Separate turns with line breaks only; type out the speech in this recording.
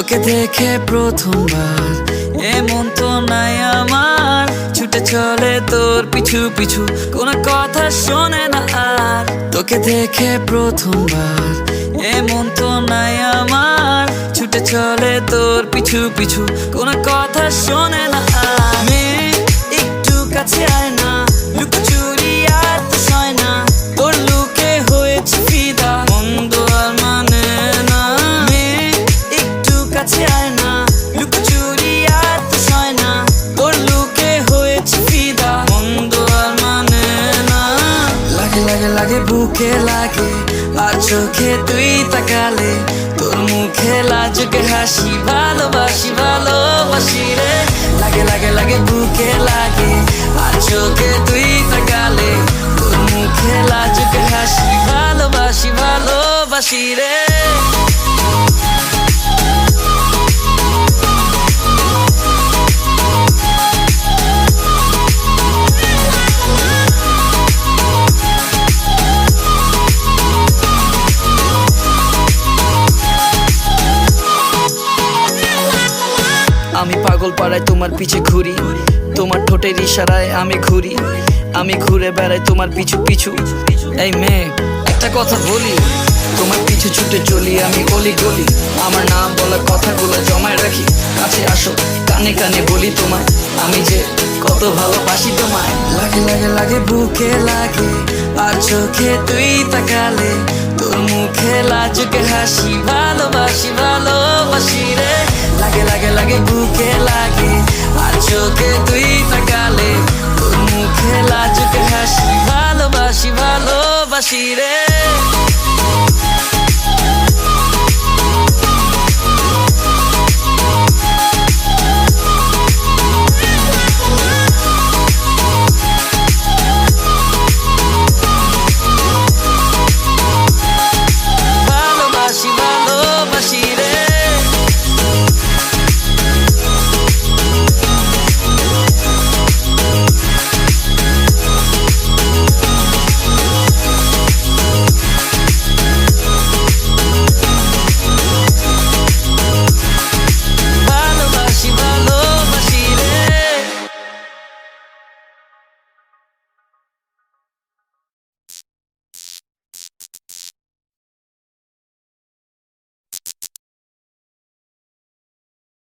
তোকে দেখে প্রথমবার এমন তো নাই আমার, ছুটে চলে তোর পিছু পিছু, কোনো কথা শোনে না আর। তোকে দেখে প্রথমবার এমন তো নাই আমার, ছুটে চলে তোর পিছু পিছু, কোনো কথা শোনে না আর। মেয়ে একটু কাছে আয় না, লুকোচুরি আর তো সয় না, তোর লুকে হয়েছে ফিদা, মন্দ আর মানে না। মেয়ে একটু কাছে আয় না, লুকোচুরি আর তো সয় না, তোর লুকে হয়েছে ফিদা, মন্দ আর মানে না। লাগে লাগে লাগে বুকে লাগে, আর চোখে তুই তাকালে, তোর মুখে লাজুকে হাসি, ভালোবাসি ভালোবাসি রে। লাগে লাগে লাগে বুকে লাগে, আর চোখে তুই তাকালে, তোর মুখে লাজুকে হাসি, ভালোবাসি ভালোবাসি রে। আমি পাগল পাড়ায় তোমার পিছে ঘুরি, তোমার ঠোঁটের ইশারায় আমি ঘুরি, আমি ঘুরে বেড়াই তোমার পিছু পিছু। এই মেয়ে একটা কথা বলি, তোমার পিছু ছুটে চলি আমি গলি গলি, আমার নাম বলা কথাগুলো জমায় রাখি, কাছে আসো কানে কানে বলি তোমায়, আমি যে কত ভালোবাসি তোমায়। লাগে লাগে লাগে বুকে লাগে, আর চোখে তুই তাকালে, তোর মুখে লাজুকে হাসি, ভালোবাসি ভালোবাসি রে। লাগে লাগে লাগে বুকে লাগে, আর চোখে তুই তাকালে, তোর মুখে লাজুকে হাসি, ভালোবাসি ভালোবাসি রে।